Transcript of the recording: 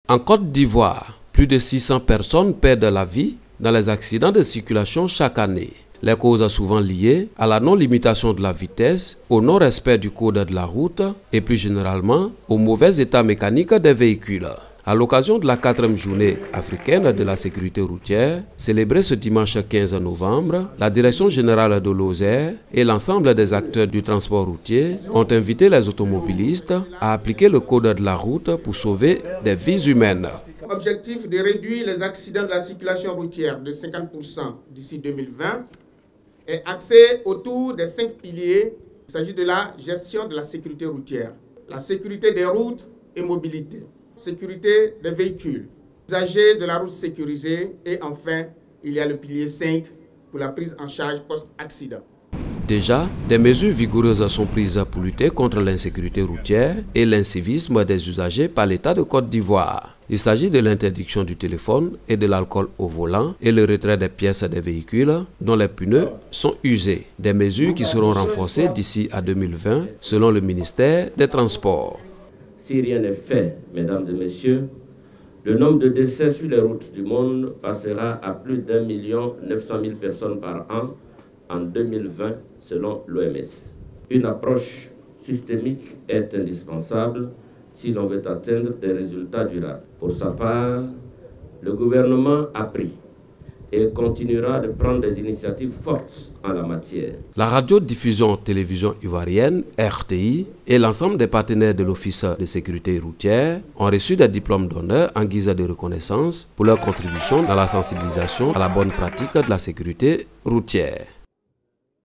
En Côte d'Ivoire, plus de 600 personnes perdent la vie dans les accidents de circulation chaque année. Les causes sont souvent liées à la non-limitation de la vitesse, au non-respect du code de la route et plus généralement au mauvais état mécanique des véhicules. À l'occasion de la 4e journée africaine de la sécurité routière, célébrée ce dimanche 15 novembre, la Direction générale de l'OSER et l'ensemble des acteurs du transport routier ont invité les automobilistes à appliquer le code de la route pour sauver des vies humaines. Objectif de réduire les accidents de la circulation routière de 50% d'ici 2020 est axé autour des 5 piliers. Il s'agit de la gestion de la sécurité routière, la sécurité des routes et mobilité, sécurité des véhicules, usagers de la route sécurisée et enfin, il y a le pilier 5 pour la prise en charge post-accident. Déjà, des mesures vigoureuses sont prises pour lutter contre l'insécurité routière et l'incivisme des usagers par l'État de Côte d'Ivoire. Il s'agit de l'interdiction du téléphone et de l'alcool au volant et le retrait des pièces des véhicules dont les pneus sont usés. Des mesures qui seront renforcées d'ici à 2020 selon le ministère des Transports. Si rien n'est fait, mesdames et messieurs, le nombre de décès sur les routes du monde passera à plus d'1 900 000 personnes par an en 2020 selon l'OMS. Une approche systémique est indispensable si l'on veut atteindre des résultats durables. Pour sa part, le gouvernement a pris et continuera de prendre des initiatives fortes en la matière. La radiodiffusion télévision ivoirienne, RTI, et l'ensemble des partenaires de l'Office de sécurité routière ont reçu des diplômes d'honneur en guise de reconnaissance pour leur contribution dans la sensibilisation à la bonne pratique de la sécurité routière.